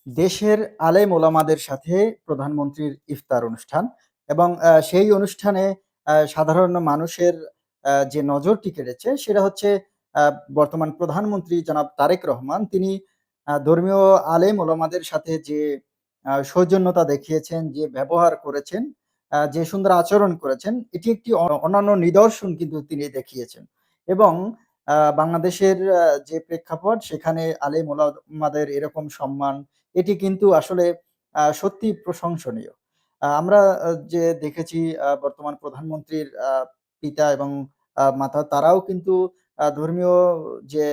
দেশের আলেম ওলামাদের সাথে প্রধানমন্ত্রীর ইফতার অনুষ্ঠান এবং সেই অনুষ্ঠানে সাধারণ মানুষের যে নজরটি কেড়েছে সেটা হচ্ছে আ বর্তমান প্রধানমন্ত্রী জনাব তারেক রহমান। তিনি ধর্মীয় আলেম ওলামাদের সাথে যে সৌজন্যতা দেখিয়েছেন, যে ব্যবহার করেছেন, যে সুন্দর আচরণ করেছেন, এটি একটি অনন্য নিদর্শন কিন্তু তিনি দেখিয়েছেন। এবং বাংলাদেশের যে প্রেক্ষাপট সেখানে আলেম ওলামাদের এরকম সম্মান এটি কিন্তু আসলে সত্যিই প্রশংসনীয়। আমরা যে দেখেছি বর্তমান প্রধানমন্ত্রীর পিতা এবং মাতা তারাও কিন্তু ধর্মীয় যে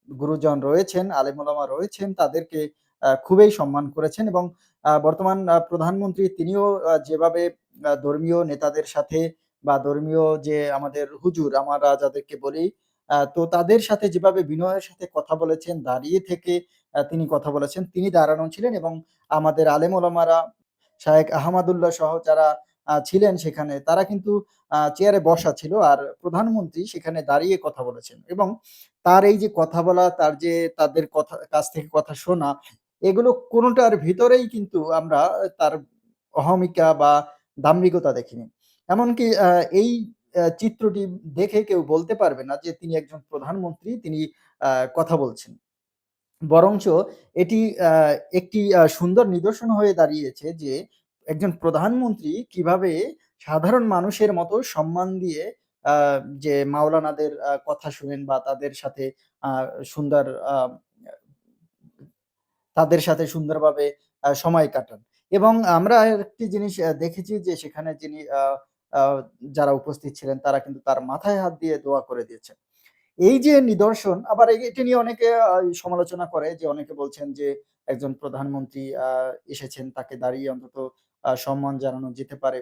গুরুজন রয়েছেন, আলেম ওলামা রয়েছেন তাদেরকে খুবই সম্মান করেছেন এবং বর্তমান প্রধানমন্ত্রী তিনিও যেভাবে ধর্মীয় নেতাদের সাথে বা ধর্মীয় যে আমাদের হুজুর আমরা যাদেরকে বলি, তো তাদের সাথে যেভাবে বিনয়ের সাথে কথা বলেছেন, দাঁড়িয়ে থেকে তিনি কথা বলেছেন। তিনি দাঁড়ানো ছিলেন এবং আমাদের আলেম ওলামারা শায়েখ আহমাদুল্লাহ সহ যারা ছিলেন সেখানে তারা কিন্তু চেয়ারে বসা ছিল। আর প্রধানমন্ত্রী সেখানে দাঁড়িয়ে কথা বলেছেন এবং তার এই যে কথা বলা, তার যে তাদের কথা কাছ থেকে কথা শোনা, এগুলো কোনোটার ভিতরেই কিন্তু আমরা তার অহমিকা বা দাম্ভিকতা দেখিনি। এমনকি এই চিত্রটি দেখে কেউ বলতে পারবে না যে তিনি একজন প্রধানমন্ত্রী, তিনি কথা বলছেন। বরঞ্চ এটি আ একটি সুন্দর নিদর্শন হয়ে দাঁড়িয়েছে যে, একজন প্রধানমন্ত্রী কিভাবে সাধারণ মানুষের মতো সম্মান দিয়ে আ যে মাওলানাদের কথা শুনেন বা তাদের সাথে আ সুন্দর আ তাদের সাথে সুন্দরভাবে সময় কাটান। এবং আমরা আরেকটি জিনিস দেখেছি যে সেখানে যিনি আ যারা উপস্থিত ছিলেন তারা কিন্তু তার মাথায় হাত দিয়ে দোয়া করে দিয়েছেন। এই যে নিদর্শন আবার এটা নিয়ে অনেকে সমালোচনা করে যে অনেকে বলছেন যে একজন প্রধানমন্ত্রী এসেছেন তাকে দাঁড়িয়ে অন্তত সম্মান জানানো যেতে পারে।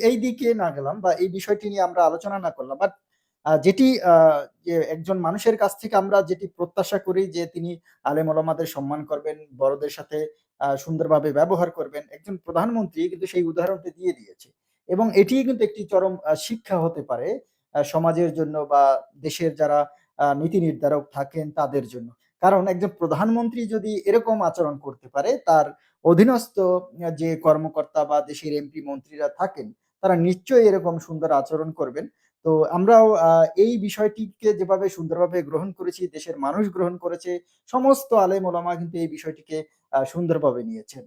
এই দিকে না গেলাম বা এই বিষয়টি নিয়ে আমরা আলোচনা না করলাম। বাট যেটি যে একজন মানুষের কাছ থেকে আমরা যেটি প্রত্যাশা করি যে তিনি আলেম ওলামাদের সম্মান করবেন, বড়দের সাথে সুন্দরভাবে ব্যবহার করবেন। একজন প্রধানমন্ত্রী কিন্তু সেই উদাহরণটি দিয়ে দিয়েছে। এবং এটিই কিন্তু একটি চরম শিক্ষা হতে পারে সমাজের জন্য বা দেশের যারা নীতি নির্ধারক থাকেন তাদের জন্য। কারণ একজন প্রধানমন্ত্রী যদি এরকম আচরণ করতে পারে, তার অধীনস্থ যে কর্মকর্তা বা দেশের এমপি মন্ত্রীরা থাকেন, তারা নিশ্চয়ই এরকম সুন্দর আচরণ করবেন। তো আমরাও এই বিষয়টিকে যেভাবে সুন্দরভাবে গ্রহণ করেছি, দেশের মানুষ গ্রহণ করেছে, সমস্ত আলেম ওলামা কিন্তু এই বিষয়টিকে সুন্দরভাবে নিয়েছেন।